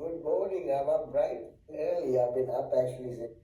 Good morning. I'm up bright early. I've been up actually since.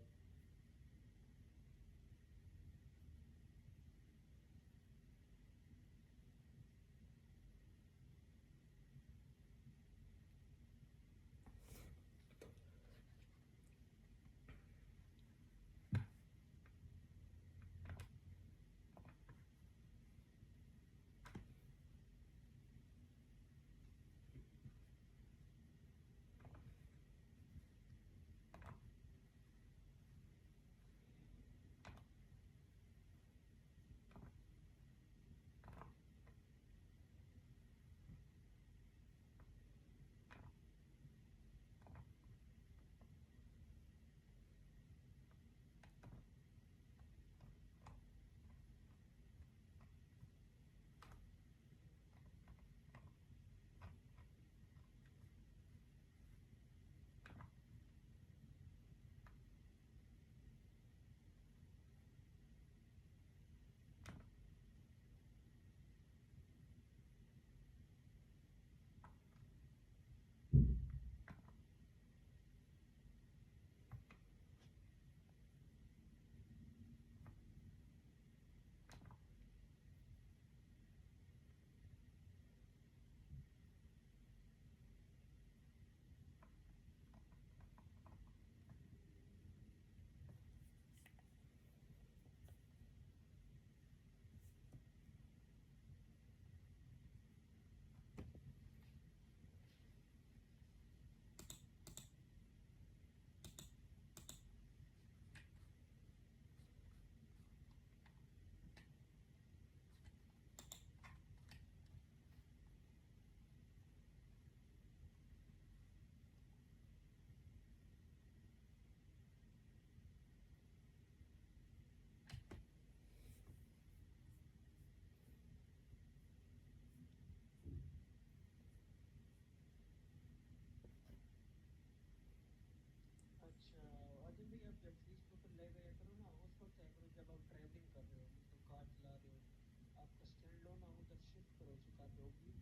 अच्छा। अजय भाई, आप जब फ्रीज पेपर ले गया करो ना, उसको क्या करो, जब आप ट्रैवलिंग कर रहे हो मतलब कार चला रहे हो, आपका स्टैंड लो ना, उधर शिफ्ट करो सुखा पे होगी।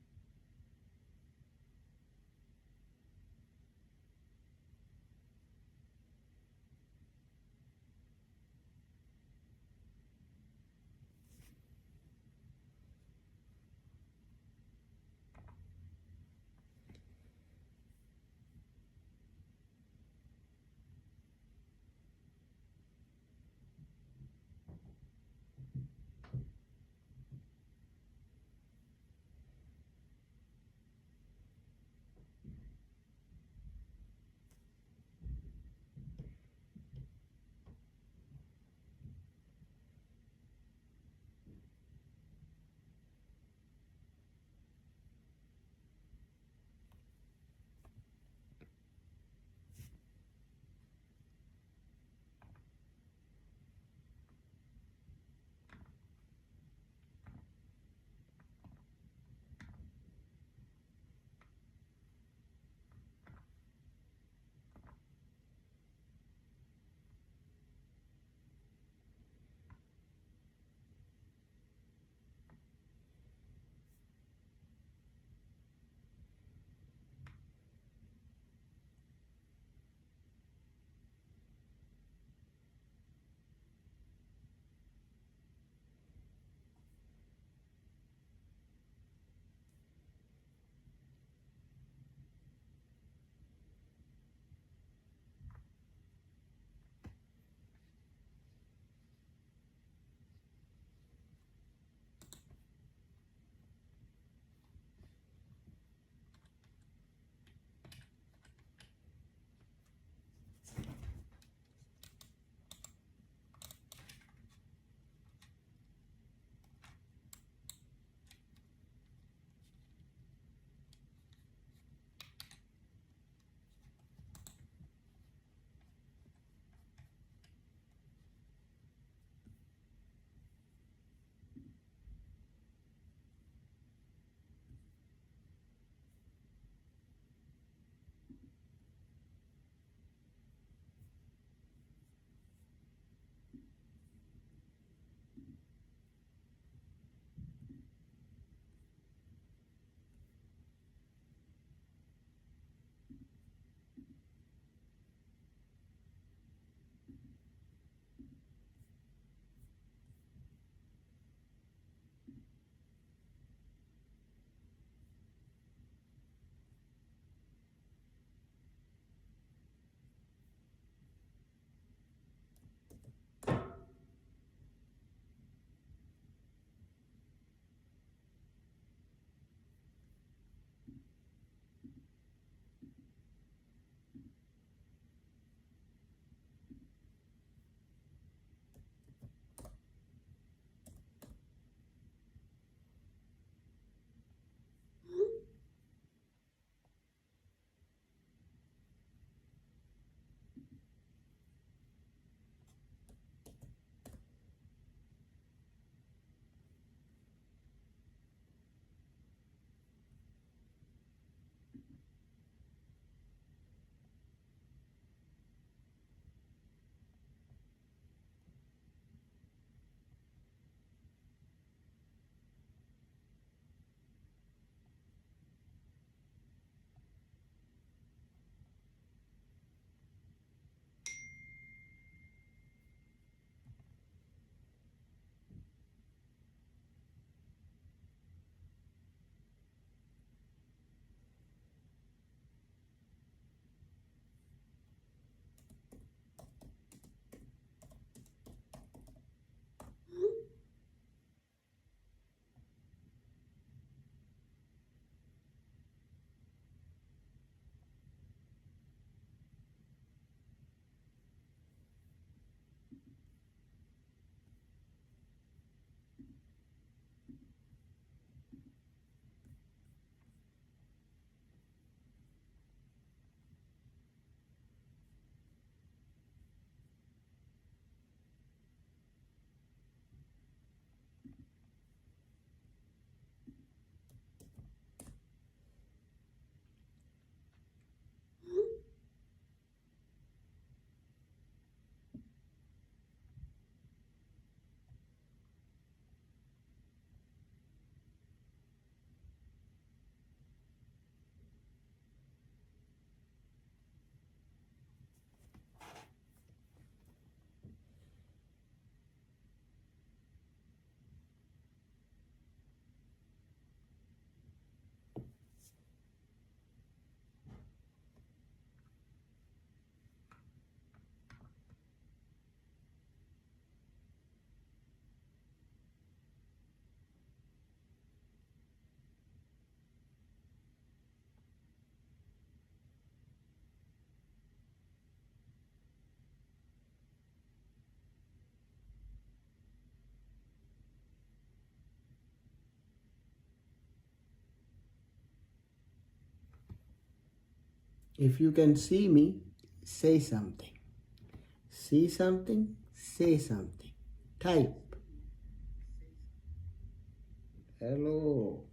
If you can see me, say something. See something, say something. Type. Hello.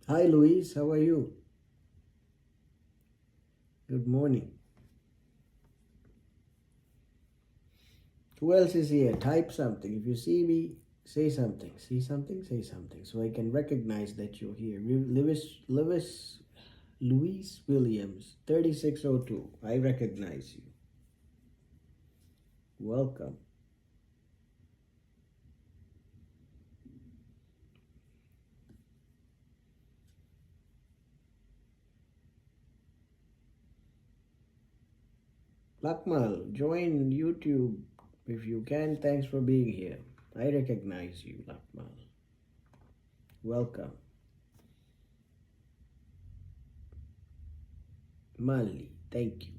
Hi, Louise. How are you? Good morning. Who else is here? Type something. If you see me, say something. See something, say something. So I can recognize that you're here. Louise Williams, 3602. I recognize you. Welcome. Lakmal, join YouTube if you can. Thanks for being here. I recognize you, Lakmal. Welcome. Mali, thank you.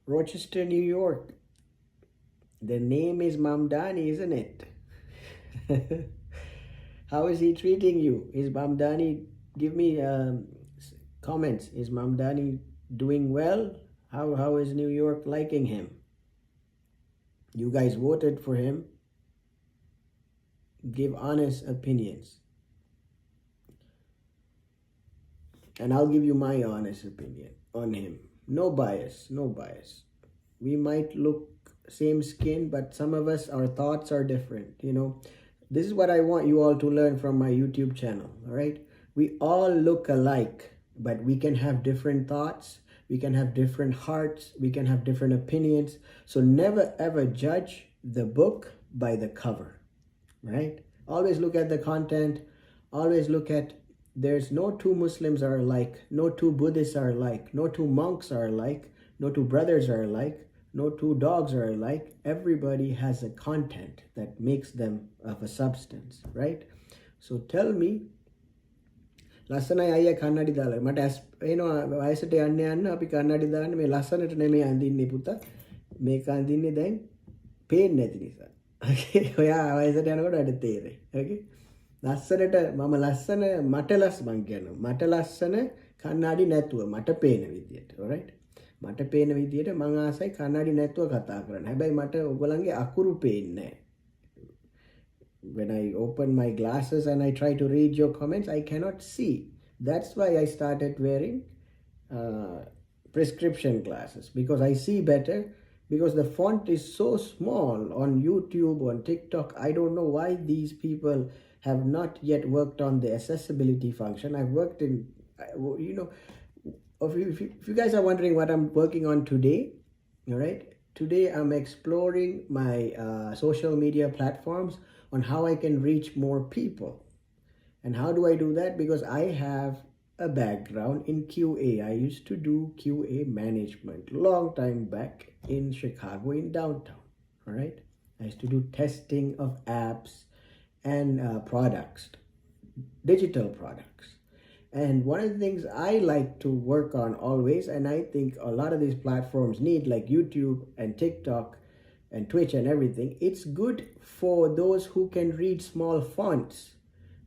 Rochester, New York. The name is Mamdani, isn't it? How is he treating you? Is Mamdani, give me comments. Is Mamdani doing well? How is New York liking him? You guys voted for him. Give honest opinions. And I'll give you my honest opinion on him. No bias, no bias. We might look same skin, but some of us, our thoughts are different. You know, this is what I want you all to learn from my YouTube channel. All right, we all look alike, but we can have different thoughts, we can have different hearts, we can have different opinions. So never ever judge the book by the cover, right? Always look at the content. Always look at, there's no two Muslims are alike, no two Buddhists are alike, no two monks are alike, no two brothers are alike, no two dogs are alike. Everybody has a content that makes them of a substance, right? So tell me, ලස්සනයි අයියා කන්නඩි දාලා මට එනවා වයසට යන්න යන්න අපි කන්නඩි දාන්නේ මේ ලස්සනට නෙමෙයි අඳින්නේ පුතා මේක අඳින්නේ දැන් පේන්නේ නැති නිසා. Okay, ඔයා වයසට යනකොට අඩ තේරෙයි. Okay, ලස්සනට මම ලස්සන මට මං කියනවා මට ලස්සන කන්නඩි නැතුව මට පේන විදියට. alright, මට පේන විදියට මං ආසයි කන්නඩි නැතුව කතා කරන්න. හැබැයි මට ඔයගොල්ලන්ගේ අකුරු පේන්නේ නැහැ. When I open my glasses and I try to read your comments, I cannot see. That's why I started wearing prescription glasses, because I see better, because the font is so small on YouTube, on TikTok. I don't know why these people have not yet worked on the accessibility function. I've worked in, you know, if you guys are wondering what I'm working on today, all right, today I'm exploring my social media platforms on how I can reach more people. And how do I do that? Because I have a background in QA. I used to do QA management long time back in Chicago, in downtown. All right, I used to do testing of apps and products, digital products. And one of the things I like to work on always, and I think a lot of these platforms need, like YouTube and TikTok and Twitch and everything, it's good for those who can read small fonts.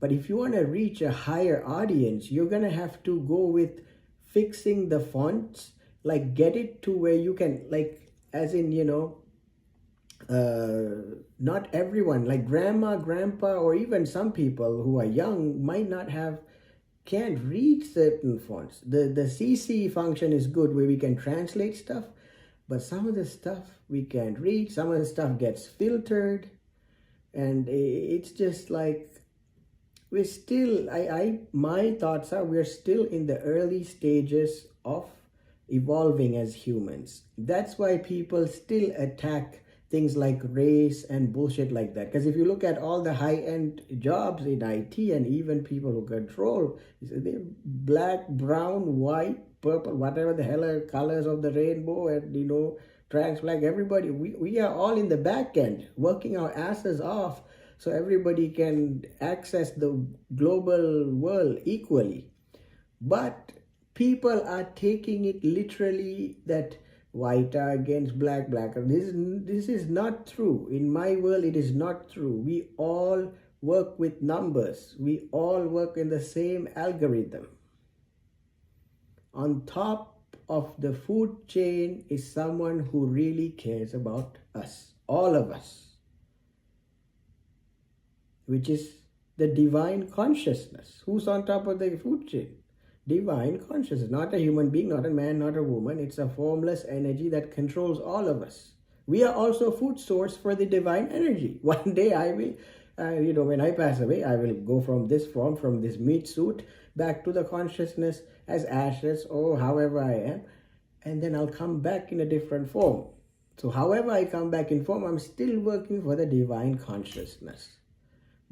But if you want to reach a higher audience, you're going to have to go with fixing the fonts, like get it to where you can, like, as in, you know, not everyone, like grandma, grandpa, or even some people who are young might not can't read certain fonts. The CC function is good where we can translate stuff, but some of the stuff we can't read. Some of the stuff gets filtered, and it's just like we're still, my thoughts are we're still in the early stages of evolving as humans. That's why people still attack things like race and bullshit like that. Because if you look at all the high-end jobs in IT and even people who control, they're black, brown, white, purple, whatever the hell are colors of the rainbow, and, you know, trans flag, everybody, we are all in the back end working our asses off so everybody can access the global world equally. But people are taking it literally that white are against black, black. This is not true. In my world, it is not true. We all work with numbers. We all work in the same algorithm. On top of the food chain is someone who really cares about us, all of us, which is the divine consciousness. Who's on top of the food chain? Divine consciousness, not a human being, not a man, not a woman. It's a formless energy that controls all of us. We are also food source for the divine energy. One day I will, when I pass away, I will go from this form, from this meat suit, back to the consciousness as ashes or however I am. And then I'll come back in a different form. So however I come back in form, I'm still working for the divine consciousness.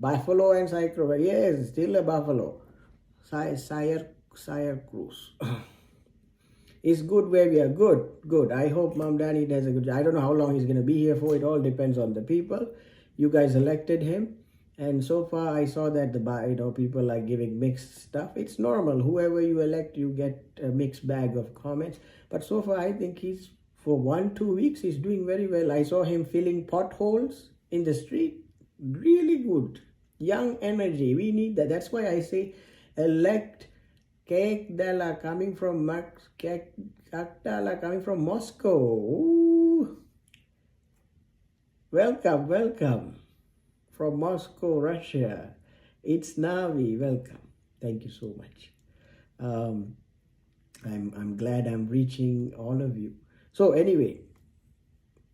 Buffalo and Cycro, yes, still a buffalo. Sire Cruz. It's good where we are. Good. I hope Mom Danny does a good job. I don't know how long he's going to be here for. It all depends on the people. You guys elected him. And so far, I saw that people are giving mixed stuff. It's normal. Whoever you elect, you get a mixed bag of comments. But so far, I think for 1-2 weeks, he's doing very well. I saw him filling potholes in the street. Really good. Young energy. We need that. That's why I say elect Giddha coming from Moscow. Ooh. Welcome. From Moscow, Russia. It's Navi. Welcome. Thank you so much. I'm glad I'm reaching all of you. So anyway,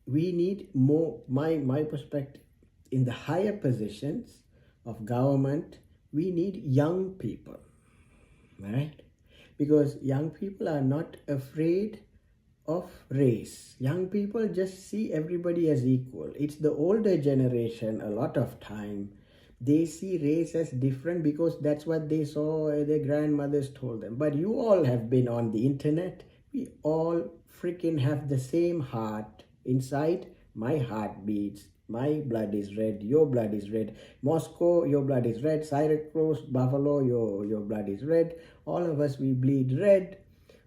we need more, my perspective, in the higher positions of government, we need young people, right? Because young people are not afraid of race. Young people just see everybody as equal. It's the older generation, a lot of time, they see race as different because that's what they saw, their grandmothers told them. But you all have been on the internet. We all freaking have the same heart. Inside, my heart beats. My blood is red, your blood is red. Moscow, your blood is red. Syracuse, Buffalo, your blood is red. All of us, we bleed red.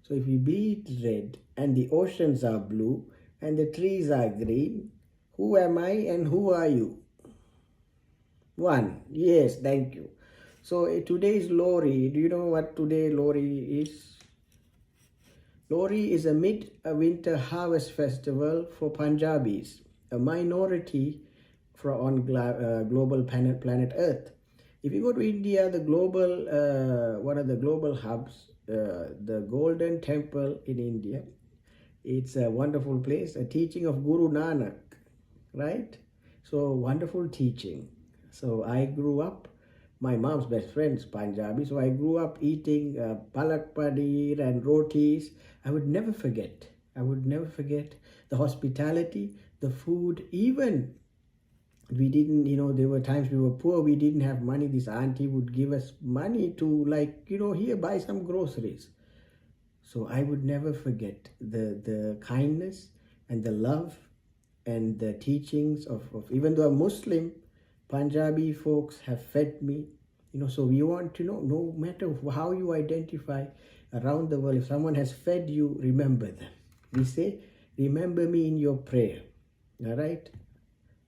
So if we bleed red and the oceans are blue and the trees are green, who am I and who are you? One. Yes, thank you. So today is Lohri. Do you know what today Lohri is? Lohri is a mid-winter harvest festival for Punjabis, a minority on global planet Earth. If you go to India, the global one of the global hubs, the Golden Temple in India, it's a wonderful place, a teaching of Guru Nanak, right? So wonderful teaching. So I grew up, my mom's best friend's Punjabi, so I grew up eating palak paneer and rotis. I would never forget the hospitality, the food. Even we didn't, there were times we were poor, we didn't have money. This auntie would give us money to here, buy some groceries. So I would never forget the kindness and the love and the teachings of even though I'm Muslim, Punjabi folks have fed me. So we want to know, no matter how you identify around the world, if someone has fed you, remember them. We say, remember me in your prayer. All right?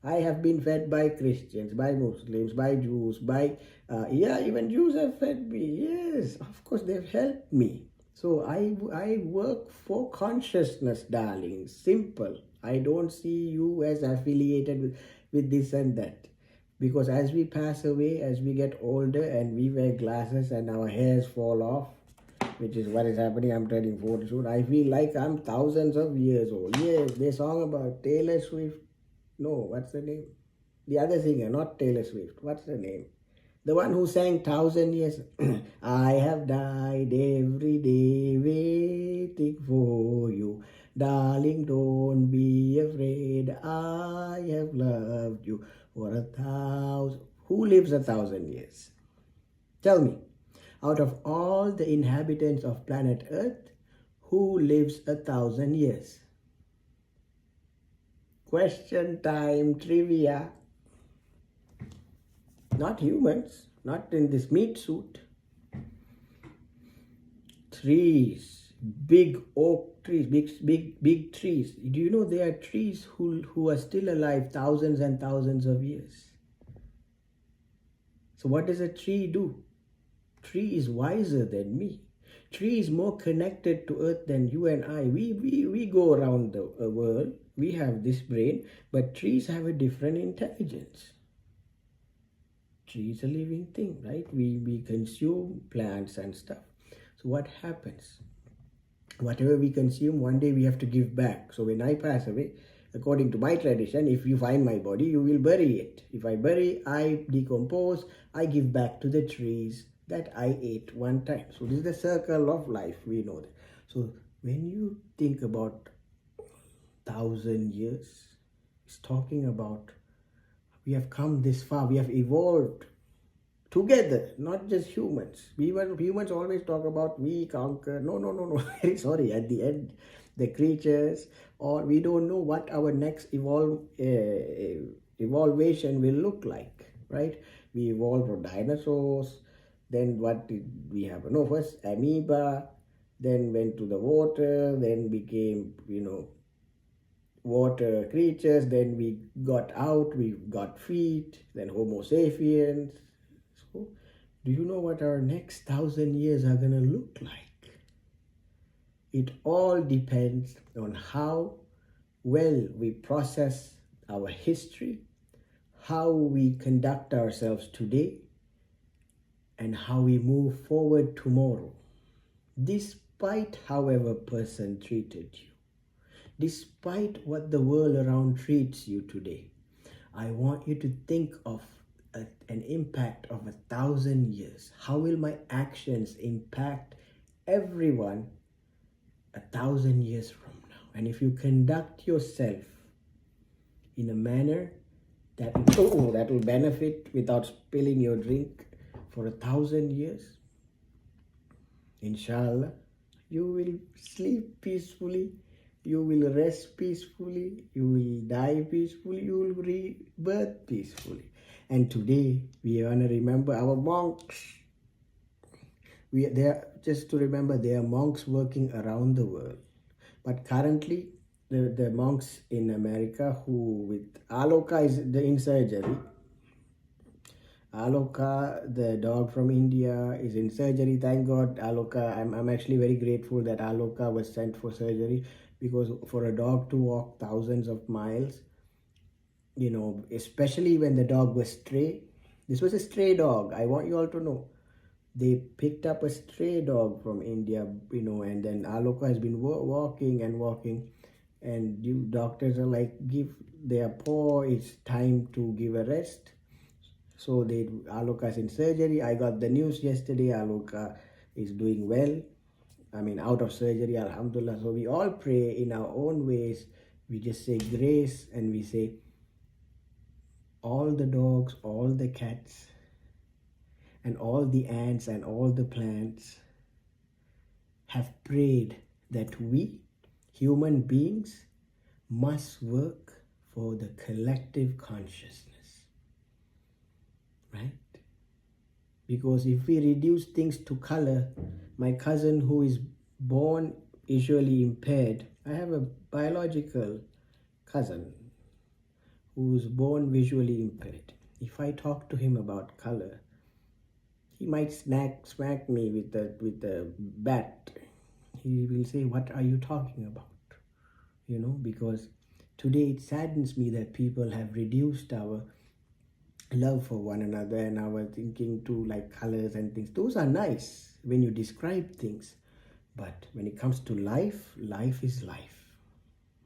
I have been fed by Christians, by Muslims, by Jews, even Jews have fed me. Yes, of course, they've helped me. So I work for consciousness, darling. Simple. I don't see you as affiliated with this and that. Because as we pass away, as we get older and we wear glasses and our hairs fall off, which is what is happening, I'm turning 40 soon, I feel like I'm thousands of years old. Yes, there's a song about Taylor Swift. No, what's the name? The other singer, not Taylor Swift. What's the name? The one who sang 1,000 years. I have died every day waiting for you. Darling, don't be afraid. I have loved you for 1,000. Who lives 1,000 years? Tell me, out of all the inhabitants of planet Earth, who lives 1,000 years? Question time, trivia. Not humans, not in this meat suit. Trees, big oak trees, big trees. Do you know there are trees who are still alive thousands and thousands of years? So what does a tree do? Tree is wiser than me. Tree is more connected to earth than you and I. We go around the world. We have this brain, but trees have a different intelligence. tree is a living thing, right? We consume plants and stuff. So what happens? Whatever we consume, one day we have to give back. So when I pass away, according to my tradition, if you find my body, you will bury it. If I bury, I decompose, I give back to the trees that I ate one time. So this is the circle of life, we know that. So when you think about 1,000 years, it's talking about we have come this far, we have evolved together, not just humans. Humans always talk about we conquer. No, no, no, no. Very sorry. At the end, the creatures, or we don't know what our next evolution will look like, right? We evolved from dinosaurs. Then what did we have? No, first amoeba, then went to the water, then became, water creatures, then we got out, we got feet, then Homo sapiens. So, do you know what our next 1,000 years are going to look like? It all depends on how well we process our history, how we conduct ourselves today, and how we move forward tomorrow. Despite however person treated you, despite what the world around treats you today, I want you to think of an impact of 1,000 years. How will my actions impact everyone 1,000 years from now? And if you conduct yourself in a manner that will benefit without spilling your drink for 1,000 years, inshallah, you will sleep peacefully, you will rest peacefully, you will die peacefully, you will rebirth peacefully. And today we want to remember our monks. Just to remember, there are monks working around the world. But currently, the monks in America who with Aloka is in surgery. Aloka, the dog from India, is in surgery. Thank God, Aloka. I'm actually very grateful that Aloka was sent for surgery, because for a dog to walk thousands of miles, especially when the dog was stray. This was a stray dog. I want you all to know. They picked up a stray dog from India, and then Aloka has been walking and walking, and you doctors are like, give their paw, it's time to give a rest. So Aloka's in surgery. I got the news yesterday. Aloka is doing well. Out of surgery, alhamdulillah. So we all pray in our own ways. We just say grace, and we say, all the dogs, all the cats, and all the ants and all the plants have prayed that we, human beings, must work for the collective consciousness, right? Because if we reduce things to color, my cousin who is born visually impaired, I have a biological cousin who is born visually impaired. If I talk to him about color, he might smack me with the bat. He will say, what are you talking about? Because today it saddens me that people have reduced our love for one another and our thinking to like colors and things. Those are nice when you describe things. But when it comes to life, life is life.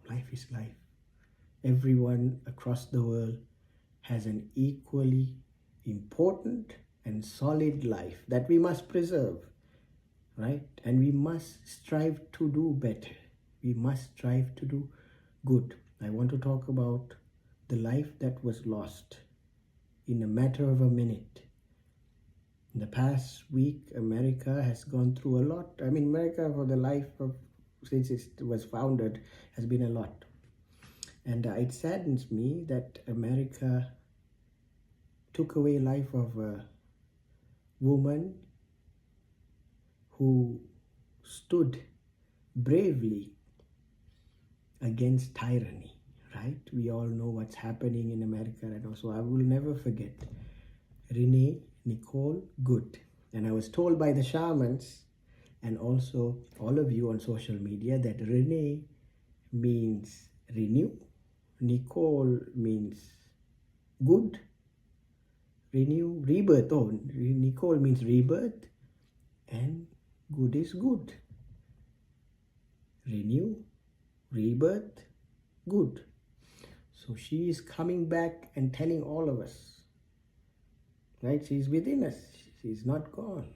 Life is life. Everyone across the world has an equally important and solid life that we must preserve, right? And we must strive to do better. We must strive to do good. I want to talk about the life that was lost in a matter of a minute. In the past week, America has gone through a lot. America for the life of, since it was founded, has been a lot. And it saddens me that America took away life of a woman who stood bravely against tyranny, right? We all know what's happening in America right now. So I will never forget Renee Nicole Good. And I was told by the shamans and also all of you on social media that Renee means renew, Nicole means good, renew, rebirth. Oh, Nicole means rebirth, and good is good. Renew, rebirth, good. So she is coming back and telling all of us, right? She's within us. She's not gone.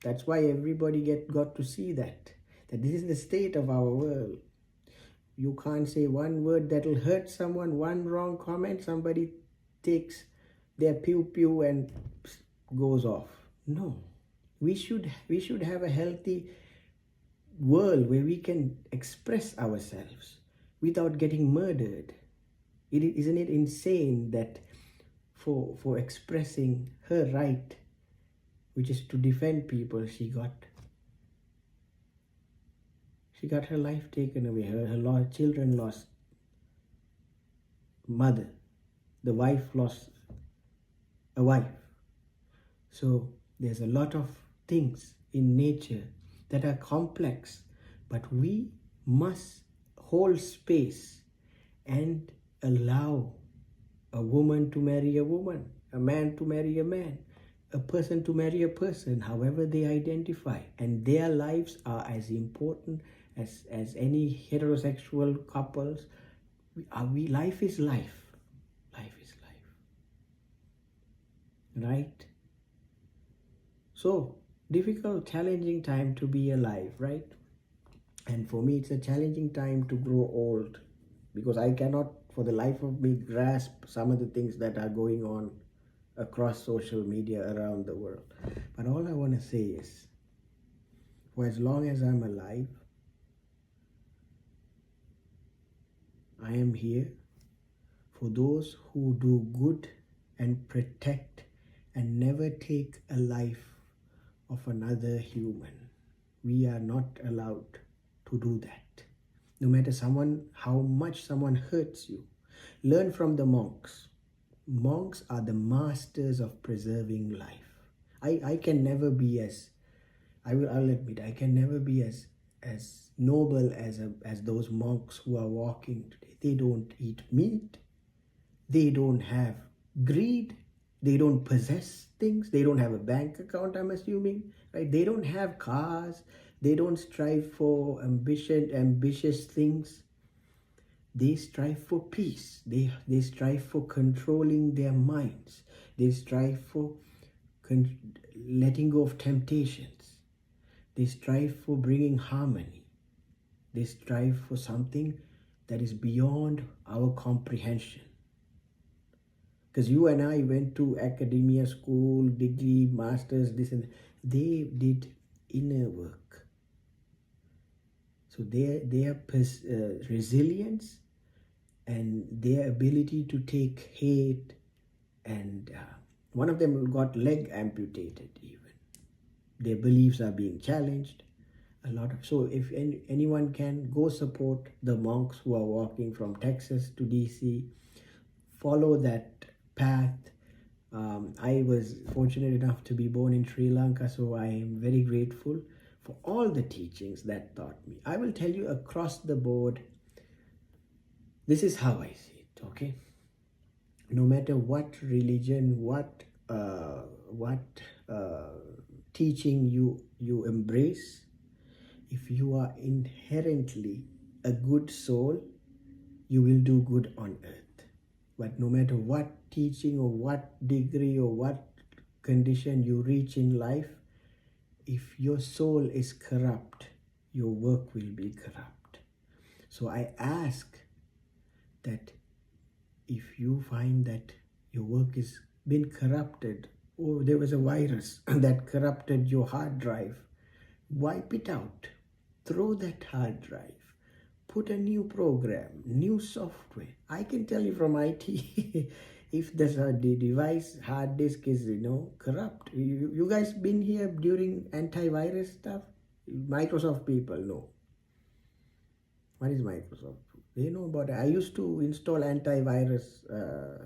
That's why everybody got to see that this is the state of our world. You can't say one word that'll hurt someone, one wrong comment, somebody takes their pew and goes off. No. We should have a healthy world where we can express ourselves without getting murdered. Isn't it insane that for expressing her right, which is to defend people, she got her life taken away. Her children lost mother. The wife lost a wife. So there's a lot of things in nature that are complex, but we must hold space and allow a woman to marry a woman, a man to marry a man, a person to marry a person, however they identify, and their lives are as important as any heterosexual couples. Life is life. Life is life. Right? So, difficult, challenging time to be alive, right? And for me, it's a challenging time to grow old, because I cannot, for the life of me, grasp some of the things that are going on across social media around the world. But all I want to say is, for as long as I'm alive, I am here for those who do good and protect and never take a life of another human. We are not allowed to do that. No matter how much someone hurts you. Learn from the monks. Monks are the masters of preserving life. I can never be I'll admit, I can never be as noble as those monks who are walking today. They don't eat meat. They don't have greed. They don't possess things. They don't have a bank account, I'm assuming, right? They don't have cars. They don't strive for ambitious things. They strive for peace. They strive for controlling their minds. They strive for letting go of temptations. They strive for bringing harmony. They strive for something that is beyond our comprehension. Because you and I went to academia, school, degree, masters, this and that. They did inner work. So their resilience and their ability to take hate, and one of them got leg amputated even. Their beliefs are being challenged. So if anyone can, go support the monks who are walking from Texas to DC. Follow that path. I was fortunate enough to be born in Sri Lanka, so I am very grateful for all the teachings that taught me. I will tell you across the board, this is how I see it, okay? No matter what religion, what teaching you embrace, if you are inherently a good soul, you will do good on earth. But no matter what teaching or what degree or what condition you reach in life, if your soul is corrupt, your work will be corrupt. So I ask that if you find that your work has been corrupted, or there was a virus that corrupted your hard drive, wipe it out. Throw that hard drive. Put a new program, new software. I can tell you from IT, if the device hard disk is corrupt. You guys been here during antivirus stuff? Microsoft people know. What is Microsoft? They know about it. I used to install antivirus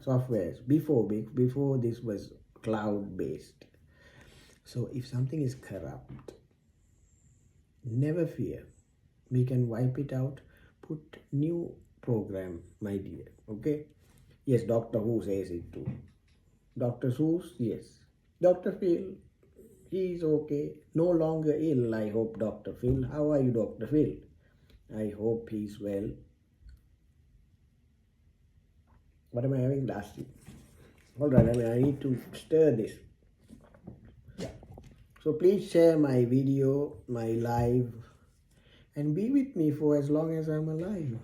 softwares before this was cloud based. So if something is corrupt, never fear. We can wipe it out. Put new program, my dear. Okay? Yes, Doctor Who says it too. Dr. Seuss, yes. Dr. Phil, he's okay. No longer ill, I hope, Dr. Phil. How are you, Dr. Phil? I hope he's well. What am I having last week? Alright, I need to stir this. So please share my video, my live, and be with me for as long as I'm alive.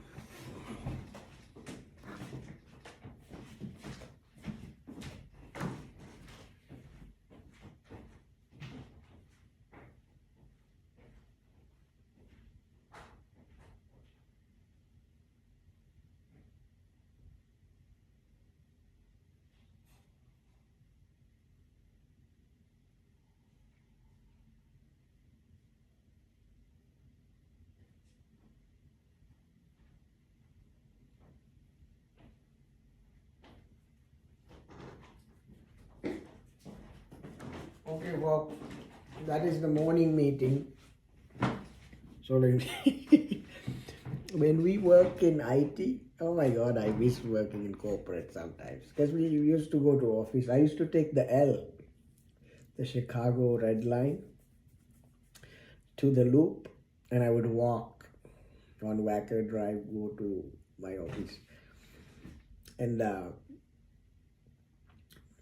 Okay, well, that is the morning meeting. So when we work in IT, oh my God, I miss working in corporate sometimes. Because we used to go to office. I used to take the L, the Chicago Red Line, to the Loop, and I would walk on Wacker Drive, go to my office. And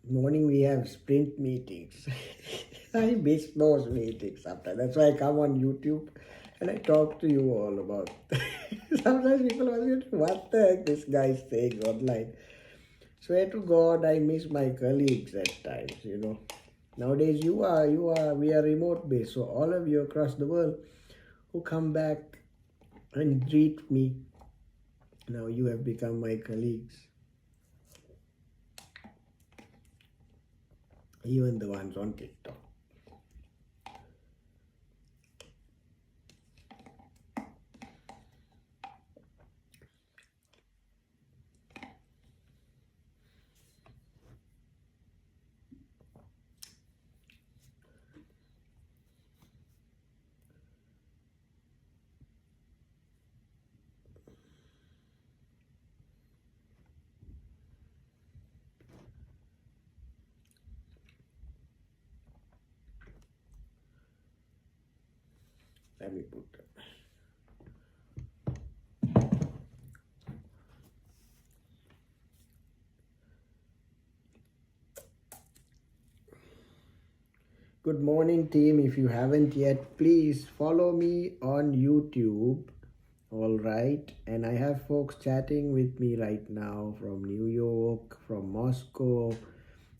morning we have sprint meetings. I miss those meetings sometimes. That's why I come on YouTube and I talk to you all about. Sometimes people ask me, what the heck this guy is saying online. Swear to God, I miss my colleagues at times, you know. Nowadays we are remote based, so all of you across the world who come back and greet me, now you have become my colleagues. Even the ones on TikTok. Let me put that. Good morning, team. If you haven't yet, please follow me on YouTube. All right. And I have folks chatting with me right now from New York, from Moscow.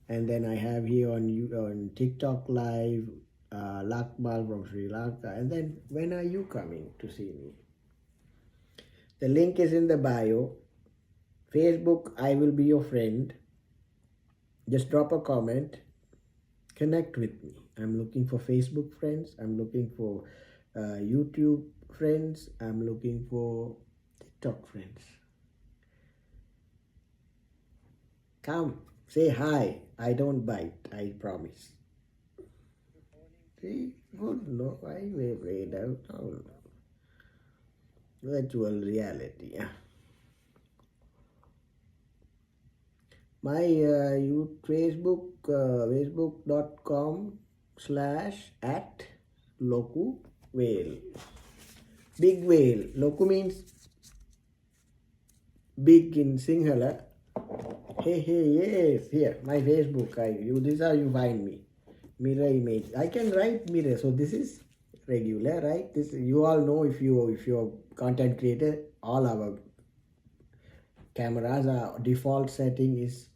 And then I have here on TikTok Live, Lakmal from Sri Lanka. And then when are you coming to see me? The link is in the bio. Facebook, I will be your friend. Just drop a comment. Connect with me. I'm looking for Facebook friends. I'm looking for YouTube friends. I'm looking for TikTok friends. Come, say hi. I don't bite. I promise. See? Good. No, I wait out. Oh. Virtual reality. My facebook.com/@loku whale. Big whale. Loku means big in Sinhala. Hey, yes, here, my Facebook. This is how you find me. Mirror image. I can write mirror. So this is regular, right? This you all know if you're content creator, all our cameras are default setting is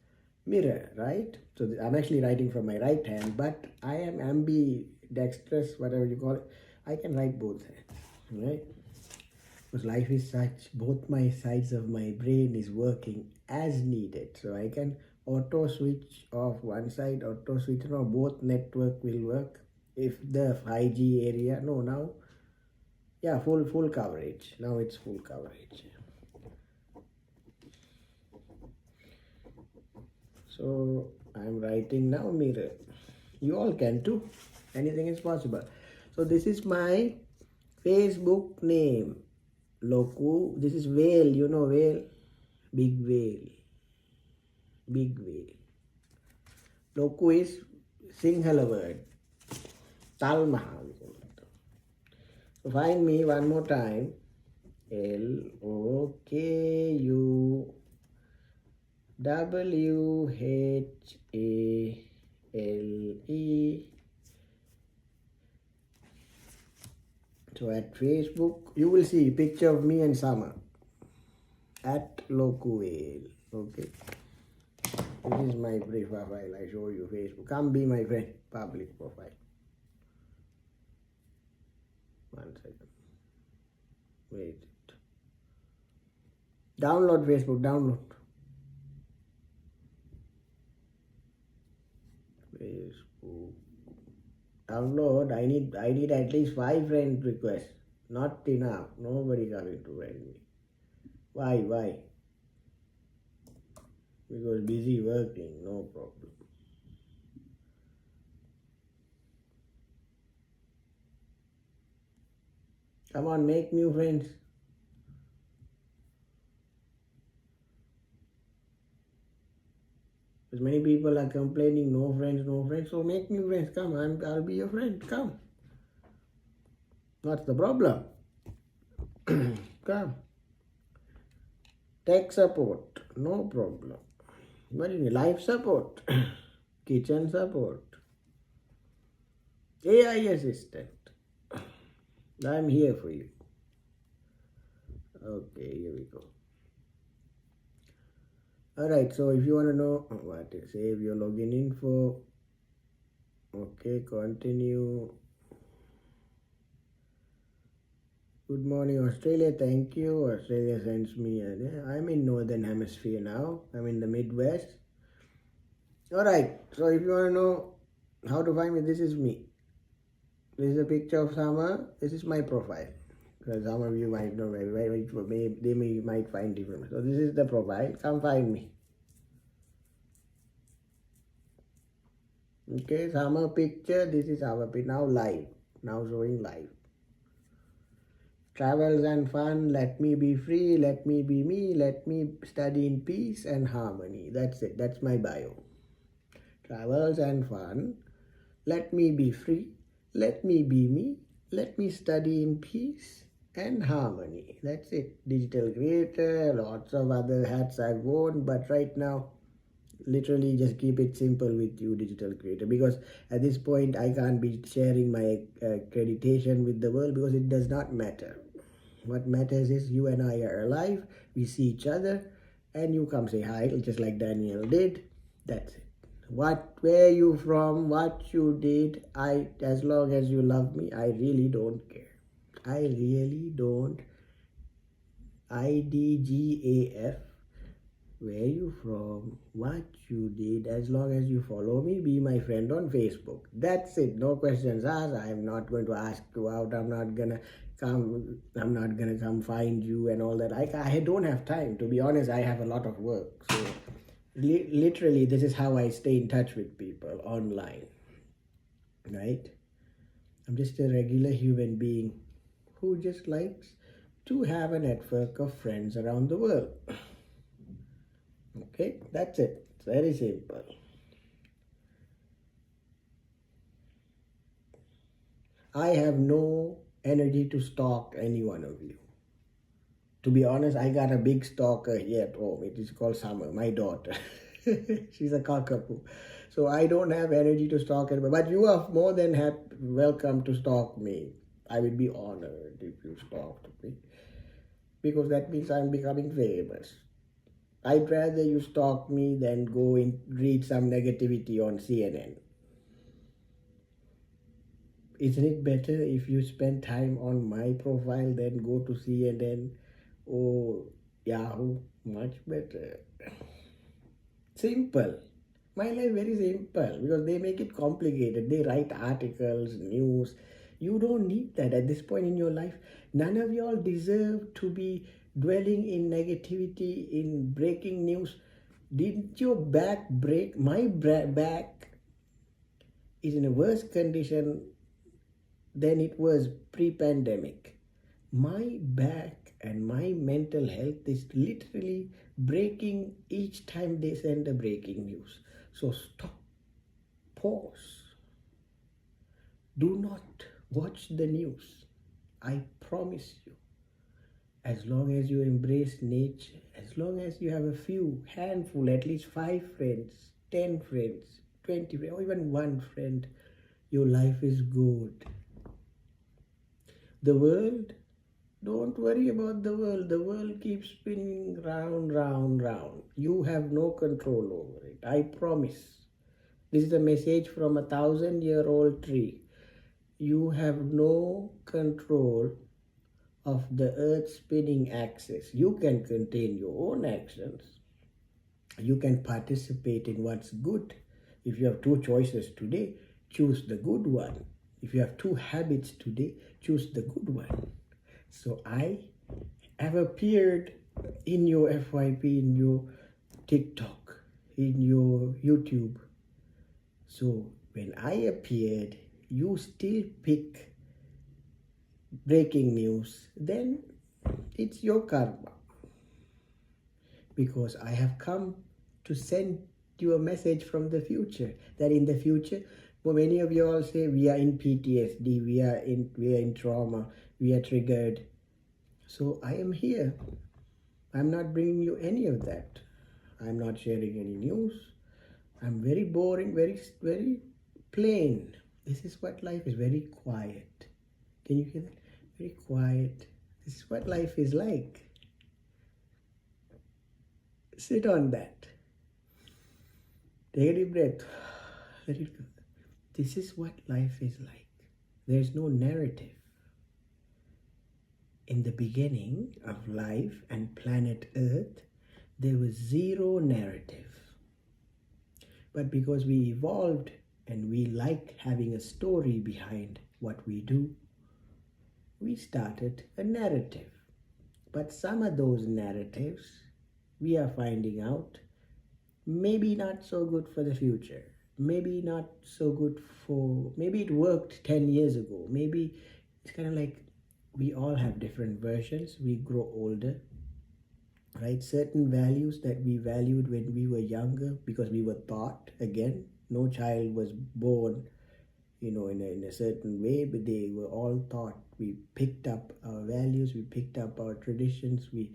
mirror, right? So I'm actually writing from my right hand, but I am ambidextrous, whatever you call it. I can write both hands, right? Because life is such, both my sides of my brain is working as needed. So I can auto switch off one side, auto switch on, both network will work. If the 5G area, no, now, yeah, full coverage. Now it's full coverage. So I'm writing now mirror. You all can too. Anything is possible. So this is my Facebook name. Loku. This is whale. You know whale? Big whale. Big whale. Loku is Sinhala word. Talmaha. So find me one more time. LOKUWHALE. So at Facebook, you will see picture of me and Sama at Lokuwale. Okay. This is my brief profile. I show you Facebook. Come be my friend. Public profile. 1 second. Wait. Download Facebook. Download. Facebook. Download. I need at least 5 friend requests. Not enough. Nobody coming to friend me. Why? Because busy working. No problem. Come on, make new friends. Because many people are complaining, no friends. So make new friends. Come, I'll be your friend. Come. What's the problem? Come. Tech support, no problem. What do you need? Life support, kitchen support, AI assistant. I'm here for you. Okay, here we go. Alright, so if you want to know what to save your login info, okay, continue. Good morning, Australia. Thank you. Australia sends me. I'm in Northern Hemisphere now. I'm in the Midwest. Alright, so if you want to know how to find me, this is me. This is a picture of Sama. This is my profile. Because some of you might know, they might find different. So this is the profile. Come find me. Okay, Sama picture. This is our picture. Now live. Now showing live. Travels and fun, let me be free, let me be me, let me study in peace and harmony. That's it. That's my bio. Travels and fun, let me be free, let me be me, let me study in peace and harmony. That's it. Digital creator, lots of other hats I've worn, but right now, literally just keep it simple with you, digital creator, because at this point I can't be sharing my accreditation with the world because it does not matter. What matters is you and I are alive, we see each other, and you come say hi, just like Daniel did. That's it. Where you from, what you did, as long as you love me, I really don't care. I really don't. IDGAF. Where you from, what you did, as long as you follow me, be my friend on Facebook. That's it. No questions asked. I'm not going to ask you out. I'm not gonna come find you and all that. I don't have time. To be honest, I have a lot of work. So literally, this is how I stay in touch with people online. Right? I'm just a regular human being who just likes to have a network of friends around the world. Okay, that's it. It's very simple. I have no energy to stalk any one of you. To be honest, I got a big stalker here at home. It is called Summer, my daughter. She's a cockapoo. So I don't have energy to stalk anybody. But you are more than welcome to stalk me. I will be honored if you stalked me. Because that means I'm becoming famous. I'd rather you stalk me than go and read some negativity on CNN. Isn't it better if you spend time on my profile than go to CNN or Yahoo? Much better. Simple. My life very simple because they make it complicated. They write articles, news. You don't need that at this point in your life. None of y'all deserve to be dwelling in negativity, in breaking news. Didn't your back break? My back is in a worse condition than it was pre-pandemic. My back and my mental health is literally breaking each time they send a breaking news. So stop pause. Do not watch the news. I promise you, as long as you embrace nature, as long as you have a few, handful, at least 5 friends, 10 friends, 20 friends, or even one friend, your life is good. The world, don't worry about the world. The world keeps spinning round, round, round. You have no control over it. I promise. This is a message from a 1,000-year-old tree. You have no control of the earth's spinning axis. You can contain your own actions. You can participate in what's good. If you have 2 choices today, choose the good one. If you have 2 habits today, choose the good one. So I have appeared in your FYP, in your TikTok, in your YouTube. So when I appeared, you still pick breaking news, then it's your karma. Because I have come to send you a message from the future, that in the future, well, many of you all say we are in PTSD, we are in trauma, we are triggered. So I am here. I'm not bringing you any of that. I'm not sharing any news. I'm very boring, very, very plain. This is what life is, very quiet. Can you hear that? Very quiet. This is what life is like. Sit on that. Take a deep breath. Let it go. This is what life is like. There's no narrative. In the beginning of life and planet Earth, there was zero narrative. But because we evolved and we like having a story behind what we do, we started a narrative. But some of those narratives, we are finding out, maybe not so good for the future. Maybe not so good for, maybe it worked 10 years ago. Maybe it's kind of like we all have different versions. We grow older, right? Certain values that we valued when we were younger because we were taught, again, no child was born, in a certain way, but they were all taught. We picked up our values, we picked up our traditions, we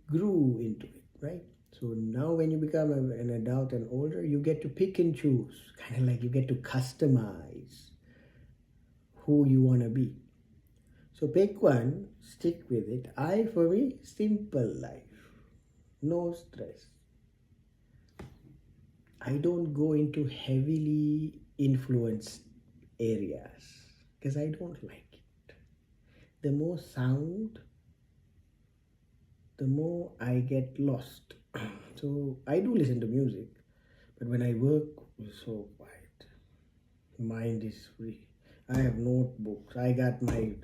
grew into it, right? So now when you become an adult and older, you get to pick and choose, kind of like you get to customize who you want to be. So pick one, stick with it. For me, simple life, no stress. I don't go into heavily influenced areas because I don't like it. The more sound, the more I get lost. So I do listen to music, but when I work, it's so quiet. Mind is free. I have notebooks. I got my,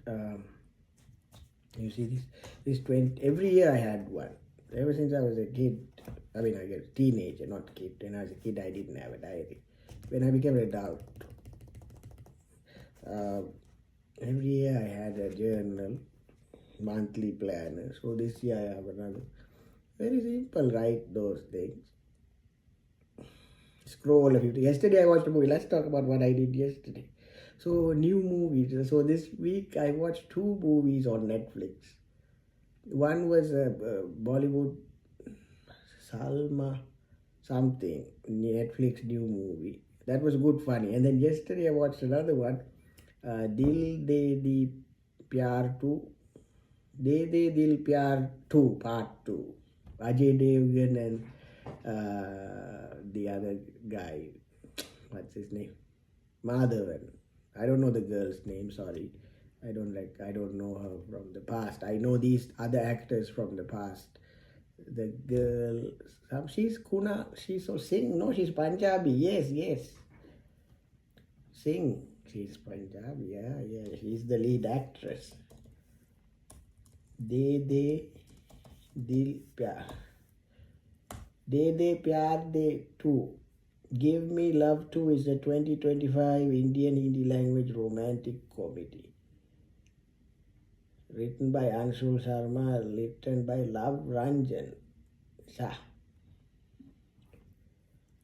you see this 20, every year I had one. Ever since I was a kid, I was a teenager, not kid. When I was a kid, I didn't have a diary. When I became an adult, every year I had a journal, monthly planner. So this year I have another. Very simple, write those things. Scroll a few. Yesterday I watched a movie. Let's talk about what I did yesterday. So new movies. So this week I watched 2 movies on Netflix. One was a Bollywood Salma something, Netflix new movie. That was good, funny. And then yesterday I watched another one, Dil De Di Pyar 2. De De Dil Pyar 2, Part 2. Ajay Devgan and the other guy, what's his name? Madhavan. I don't know the girl's name, sorry. I don't know her from the past. I know these other actors from the past. The girl, she's Kuna, she's so Singh, no, she's Punjabi, yes. Singh, she's Punjabi, yeah, she's the lead actress. De Dil Pyar. De Pyar De 2. Give Me Love 2 is a 2025 Indian Hindi language romantic comedy. Written by Anshul Sharma, written by Love Ranjan Shah.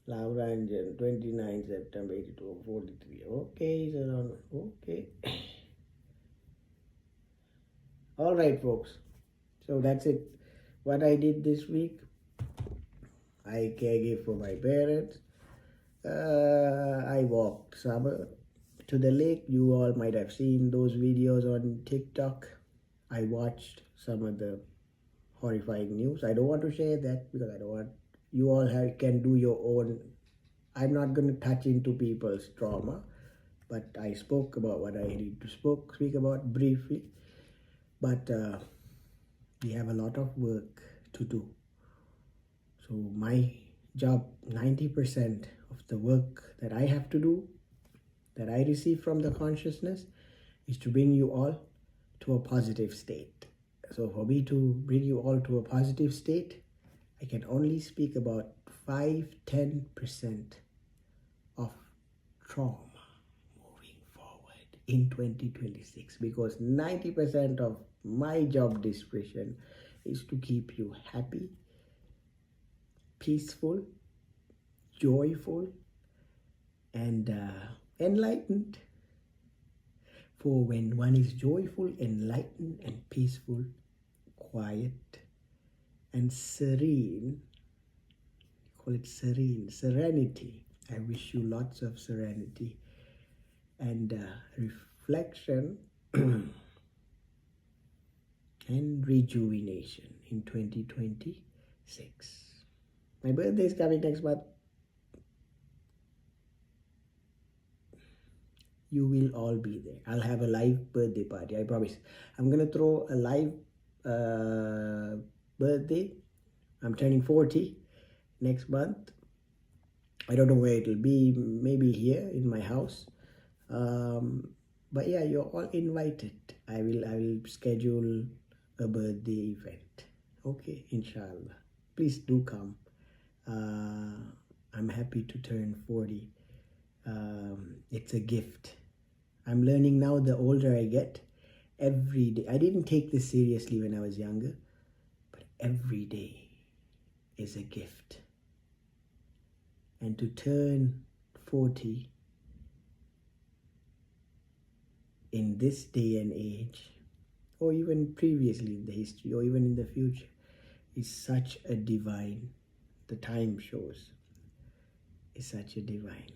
Lavranjan, 29 September 82, 43. Okay, so okay. All right, folks. So that's it. What I did this week, I caregave for my parents. I walked summer to the lake. You all might have seen those videos on TikTok. I watched some of the horrifying news. I don't want to share that because I don't want you all can do your own. I'm not going to touch into people's trauma, but I spoke about what I need to speak about briefly. But we have a lot of work to do. So my job, 90% of the work that I have to do, that I receive from the consciousness, is to bring you all to a positive state. So for me to bring you all to a positive state, I can only speak about 5-10% of trauma moving forward in 2026, because 90% of my job description is to keep you happy, peaceful, joyful, and enlightened. For when one is joyful, enlightened, and peaceful, quiet, and serene, call it serene, serenity. I wish you lots of serenity and reflection and rejuvenation in 2026. My birthday is coming next month. You will all be there. I'll have a live birthday party, I promise. I'm gonna throw a live birthday. I'm turning 40 next month. I don't know where it'll be, maybe here in my house. But yeah, you're all invited. I will schedule a birthday event. Okay, inshallah. Please do come. I'm happy to turn 40. It's a gift. I'm learning now, the older I get, every day. I didn't take this seriously when I was younger, but every day is a gift. And to turn 40 in this day and age, or even previously in the history, or even in the future, is such a divine, the time shows, is such a divine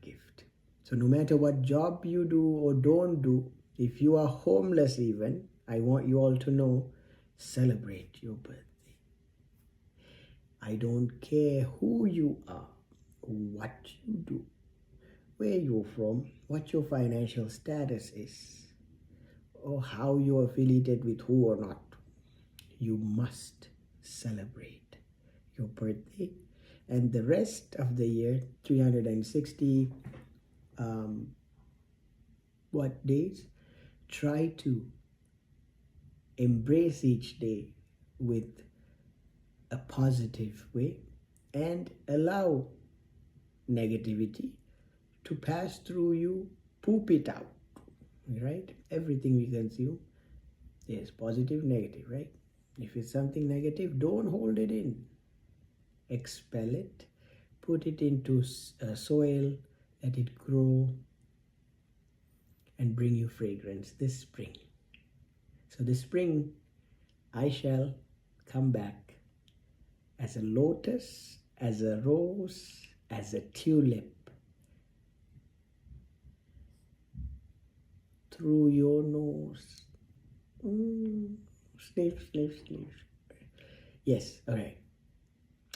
gift. So no matter what job you do or don't do, if you are homeless even, I want you all to know, celebrate your birthday. I don't care who you are, what you do, where you're from, what your financial status is, or how you're affiliated with who or not. You must celebrate your birthday. And the rest of the year, 360 days, try to embrace each day with a positive way and allow negativity to pass through you, poop it out, right? Everything we consume, there's positive, negative, right? If it's something negative, don't hold it in. Expel it, put it into soil, let it grow, and bring you fragrance this spring. So this spring, I shall come back as a lotus, as a rose, as a tulip, through your nose. Sniff, sniff, sniff. Yes, all right.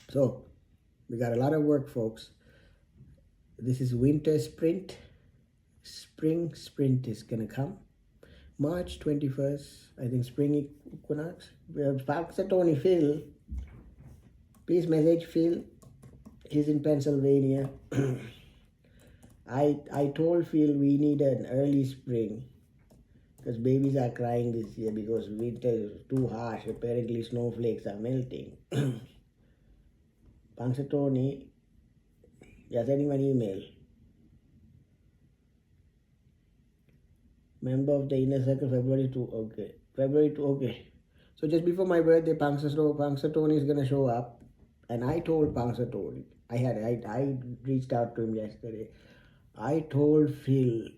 So, we got a lot of work, folks. This is winter sprint. Spring sprint is gonna come. March 21st, I think spring equinox. Tony Phil, please message Phil. He's in Pennsylvania. I told Phil we need an early spring because babies are crying this year because winter is too harsh. Apparently snowflakes are melting. Tony, you're sending an email. Member of the inner circle, February 2. Okay. February 2. Okay. So just before my birthday, Tony is going to show up. And I told Tony, I reached out to him yesterday. I told Phil,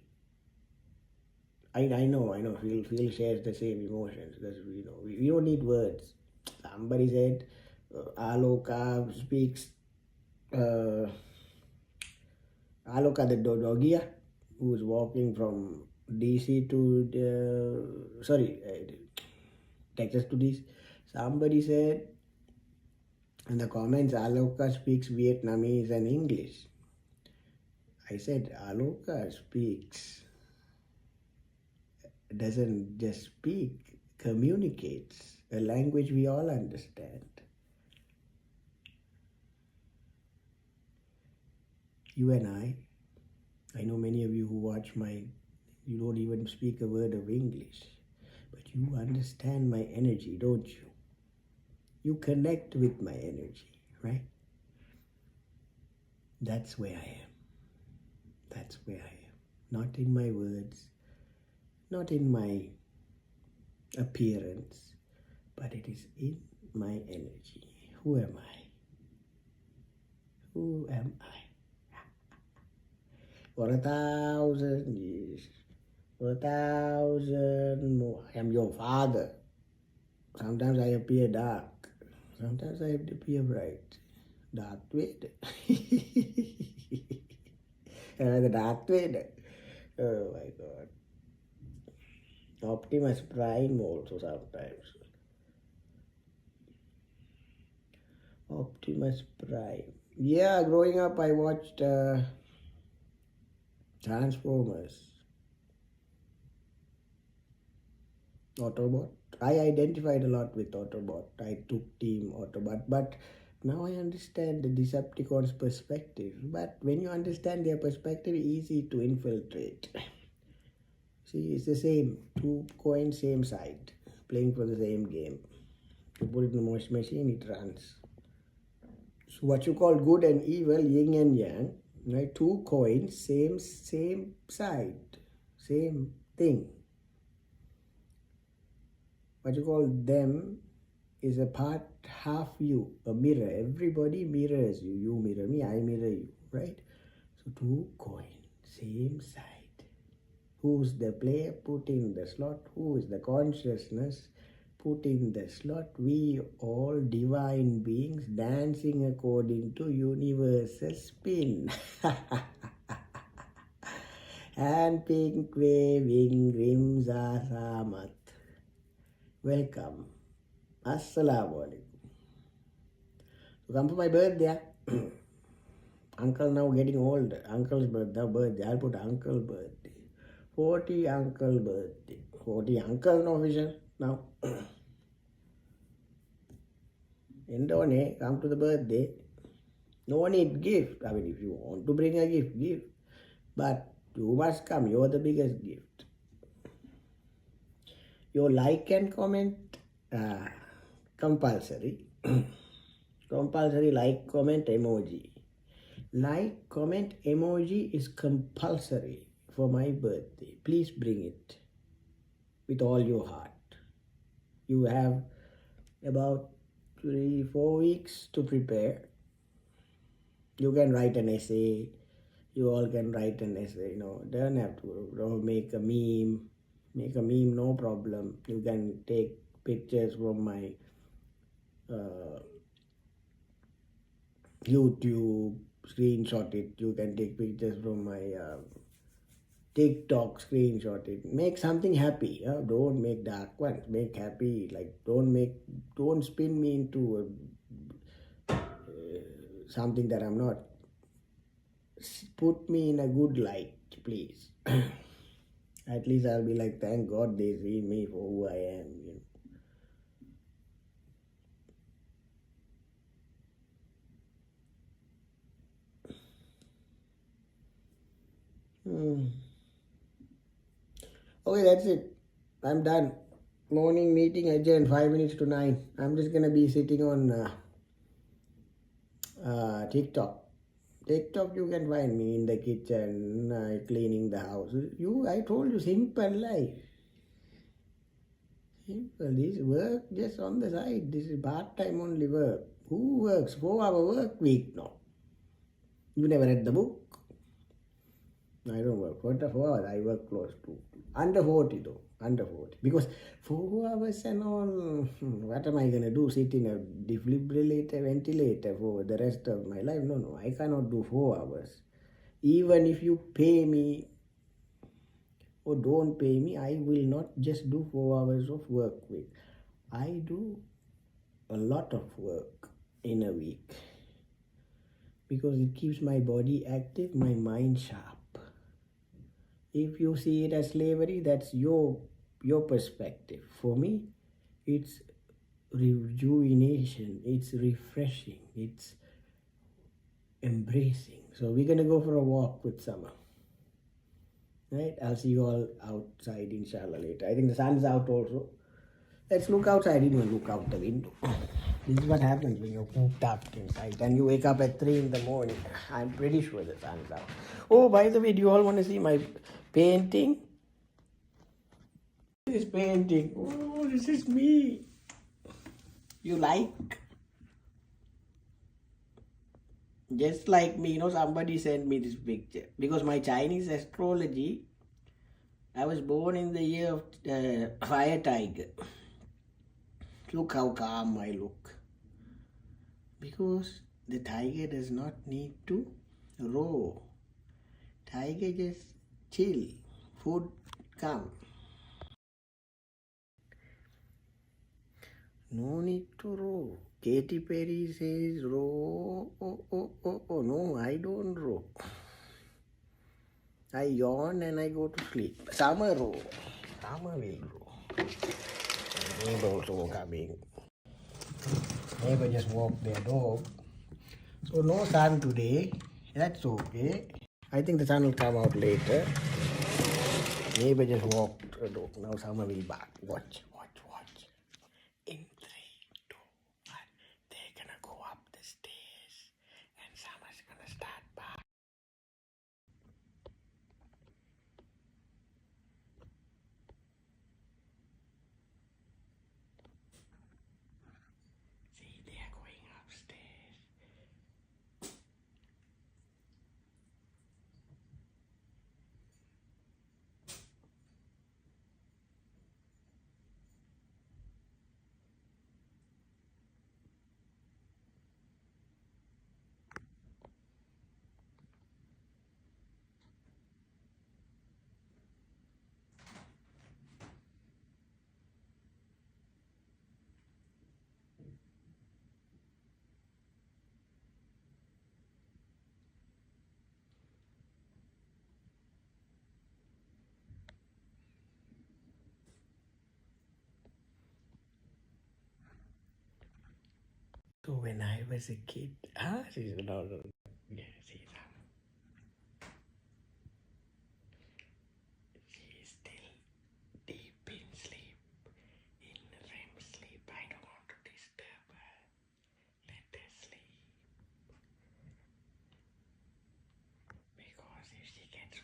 I know, Phil shares the same emotions. That's, we don't need words. Somebody said, Aloka speaks, Aloka the Dogia, who's walking from DC to, Texas to DC. Somebody said in the comments, Aloka speaks Vietnamese and English. I said, Aloka doesn't just speak, communicates a language we all understand. You and I know many of you who watch you don't even speak a word of English, but you understand my energy, don't you? You connect with my energy, right? That's where I am. That's where I am. Not in my words, not in my appearance, but it is in my energy. Who am I? Who am I? For 1,000 years, for 1,000 more, I am your father. Sometimes I appear dark, sometimes I appear bright. Darth Vader. The Darth Vader. Oh my God. Optimus Prime also sometimes. Optimus Prime. Yeah, growing up I watched Transformers. Autobot. I identified a lot with Autobot. I took Team Autobot. But now I understand the Decepticons' perspective. But when you understand their perspective, easy to infiltrate. See, it's the same. 2 coins, same side. Playing for the same game. You put it in the machine, it runs. So what you call good and evil, yin and yang, right? 2 coins, same side, same thing. What you call them is a part, half you, a mirror. Everybody mirrors you. You mirror me, I mirror you, right? So 2 coins, same side. Who's the player? Put in the slot. Who is the consciousness? Put in the slot. We all divine beings dancing according to universal spin. And pink waving rims are Samat. Welcome. Assalamu alaikum. So come for my birthday. Uncle now getting old. Uncle's birthday. I'll put uncle birthday. 40 uncle birthday. 40 uncle no official now. Indone, come to the birthday. No need gift. I mean, if you want to bring a gift, give. But you must come. You're the biggest gift. Your like and comment, compulsory. Compulsory like, comment, emoji. Like, comment, emoji is compulsory for my birthday. Please bring it with all your heart. You have about 3-4 weeks to prepare. You can write an essay. You all can write an essay. Don't have to make a meme. Make a meme, no problem. You can take pictures from my YouTube, screenshot it. You can take pictures from my TikTok, screenshot it. Make something happy. Don't make dark ones. Make happy. Like don't spin me into something that I'm not. Put me in a good light, please. At least I'll be like, thank God they see me for who I am. Okay, that's it. I'm done. Morning meeting adjourned 5 minutes to 9. I'm just gonna be sitting on TikTok. TikTok, you can find me in the kitchen, cleaning the house. I told you, simple life. Simple. This work just on the side. This is part-time only work. Who works 4-hour work week now? You never read the book? I don't work 4 hours. I work close to under 40 though. Under 40. Because 4 hours and all, what am I going to do? Sit in a defibrillator, ventilator for the rest of my life? No. I cannot do 4 hours. Even if you pay me or don't pay me, I will not just do 4 hours of work week. I do a lot of work in a week because it keeps my body active, my mind sharp. If you see it as slavery, that's your perspective. For me, it's rejuvenation, it's refreshing, it's embracing. So we're gonna go for a walk with Summer. Right? I'll see you all outside inshallah later. I think the sun's out also. Let's look outside. Even look out the window. This is what happens when you're cooped up inside and you wake up at 3 in the morning. I'm pretty sure the sun's out. Oh, by the way, do you all want to see my painting? This painting. Oh, this is me. You like? Just like me, somebody sent me this picture. Because my Chinese astrology, I was born in the year of fire tiger. Look how calm I look. Because the tiger does not need to roar. Tiger just chill. Food come. No need to roar. Katy Perry says roar. Oh. No, I don't roar. I yawn and I go to sleep. Summer roar. Summer will roar. Neighbor also coming. Neighbor just walked their dog. So no sun today. That's okay. I think the sun will come out later. Neighbor just walked the dog. Now Summer will bark. Watch. In 3, 2, 1. They're gonna go up the stairs and Summer's gonna start barking. See, they are going upstairs. So when I was a kid, she's no. Yeah, she's still deep in sleep, in REM sleep. I don't want to disturb her. Let her sleep. Because if she gets